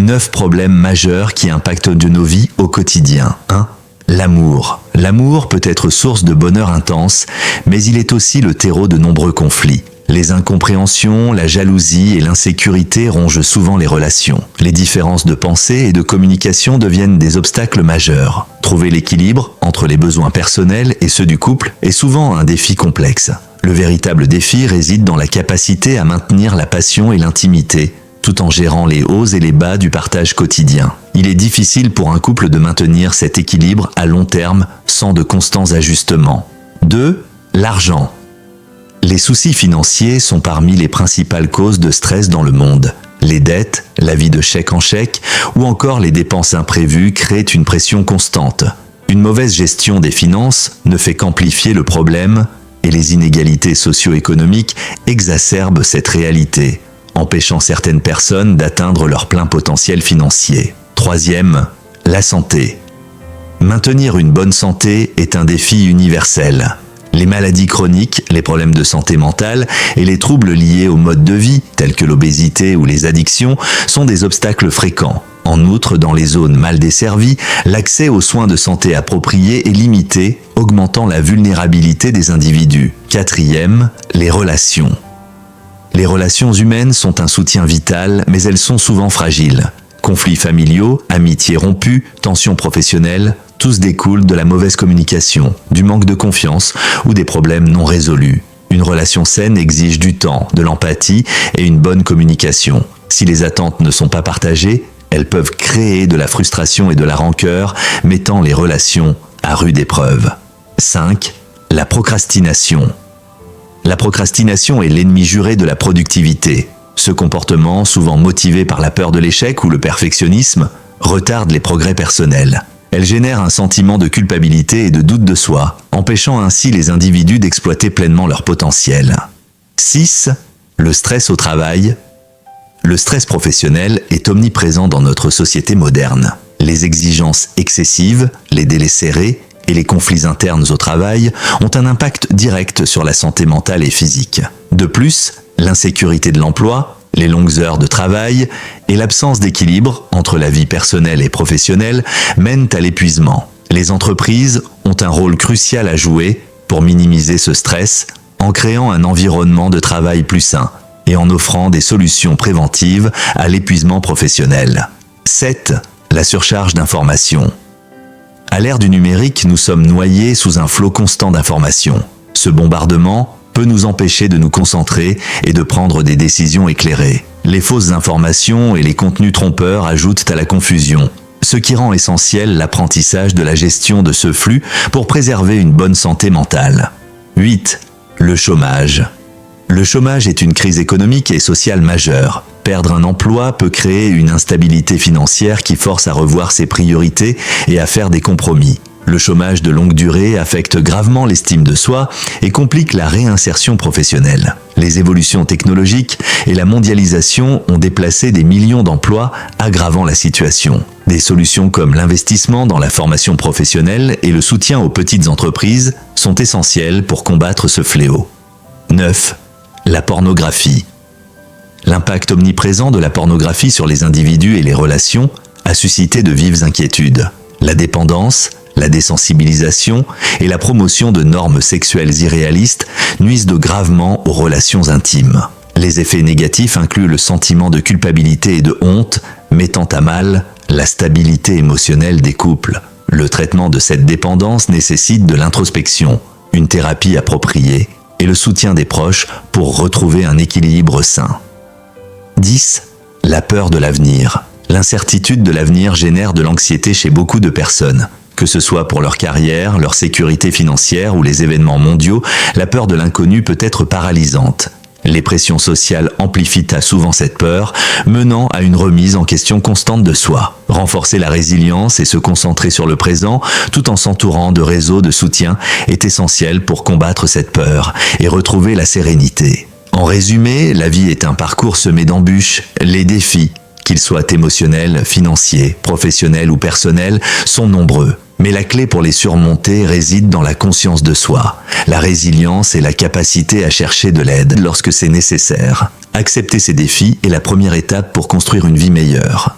9 problèmes majeurs qui impactent de nos vies au quotidien. 1. L'amour. L'amour peut être source de bonheur intense, mais il est aussi le terreau de nombreux conflits. Les incompréhensions, la jalousie et l'insécurité rongent souvent les relations. Les différences de pensée et de communication deviennent des obstacles majeurs. Trouver l'équilibre entre les besoins personnels et ceux du couple est souvent un défi complexe. Le véritable défi réside dans la capacité à maintenir la passion et l'intimité, tout en gérant les hauts et les bas du partage quotidien. Il est difficile pour un couple de maintenir cet équilibre à long terme sans de constants ajustements. 2. L'argent. Les soucis financiers sont parmi les principales causes de stress dans le monde. Les dettes, la vie de chèque en chèque ou encore les dépenses imprévues créent une pression constante. Une mauvaise gestion des finances ne fait qu'amplifier le problème et les inégalités socio-économiques exacerbent cette réalité, empêchant certaines personnes d'atteindre leur plein potentiel financier. 3. La santé. Maintenir une bonne santé est un défi universel. Les maladies chroniques, les problèmes de santé mentale et les troubles liés au mode de vie, tels que l'obésité ou les addictions, sont des obstacles fréquents. En outre, dans les zones mal desservies, l'accès aux soins de santé appropriés est limité, augmentant la vulnérabilité des individus. 4. Les relations. Les relations humaines sont un soutien vital, mais elles sont souvent fragiles. Conflits familiaux, amitiés rompues, tensions professionnelles, tous découlent de la mauvaise communication, du manque de confiance ou des problèmes non résolus. Une relation saine exige du temps, de l'empathie et une bonne communication. Si les attentes ne sont pas partagées, elles peuvent créer de la frustration et de la rancœur, mettant les relations à rude épreuve. 5. La procrastination. La procrastination est l'ennemi juré de la productivité. Ce comportement, souvent motivé par la peur de l'échec ou le perfectionnisme, retarde les progrès personnels. Elle génère un sentiment de culpabilité et de doute de soi, empêchant ainsi les individus d'exploiter pleinement leur potentiel. 6. Le stress au travail. Le stress professionnel est omniprésent dans notre société moderne. Les exigences excessives, les délais serrés et les conflits internes au travail ont un impact direct sur la santé mentale et physique. De plus, l'insécurité de l'emploi, les longues heures de travail et l'absence d'équilibre entre la vie personnelle et professionnelle mènent à l'épuisement. Les entreprises ont un rôle crucial à jouer pour minimiser ce stress en créant un environnement de travail plus sain et en offrant des solutions préventives à l'épuisement professionnel. 7. La surcharge d'informations. À l'ère du numérique, nous sommes noyés sous un flot constant d'informations. Ce bombardement peut nous empêcher de nous concentrer et de prendre des décisions éclairées. Les fausses informations et les contenus trompeurs ajoutent à la confusion, ce qui rend essentiel l'apprentissage de la gestion de ce flux pour préserver une bonne santé mentale. 8. Le chômage. Le chômage est une crise économique et sociale majeure. Perdre un emploi peut créer une instabilité financière qui force à revoir ses priorités et à faire des compromis. Le chômage de longue durée affecte gravement l'estime de soi et complique la réinsertion professionnelle. Les évolutions technologiques et la mondialisation ont déplacé des millions d'emplois, aggravant la situation. Des solutions comme l'investissement dans la formation professionnelle et le soutien aux petites entreprises sont essentielles pour combattre ce fléau. 9. La pornographie. L'impact omniprésent de la pornographie sur les individus et les relations a suscité de vives inquiétudes. La dépendance, la désensibilisation et la promotion de normes sexuelles irréalistes nuisent gravement aux relations intimes. Les effets négatifs incluent le sentiment de culpabilité et de honte, mettant à mal la stabilité émotionnelle des couples. Le traitement de cette dépendance nécessite de l'introspection, une thérapie appropriée et le soutien des proches pour retrouver un équilibre sain. 10. La peur de l'avenir. L'incertitude de l'avenir génère de l'anxiété chez beaucoup de personnes. Que ce soit pour leur carrière, leur sécurité financière ou les événements mondiaux, la peur de l'inconnu peut être paralysante. Les pressions sociales amplifient souvent cette peur, menant à une remise en question constante de soi. Renforcer la résilience et se concentrer sur le présent, tout en s'entourant de réseaux de soutien, est essentiel pour combattre cette peur et retrouver la sérénité. En résumé, la vie est un parcours semé d'embûches. Les défis, qu'ils soient émotionnels, financiers, professionnels ou personnels, sont nombreux. Mais la clé pour les surmonter réside dans la conscience de soi, la résilience et la capacité à chercher de l'aide lorsque c'est nécessaire. Accepter ces défis est la première étape pour construire une vie meilleure.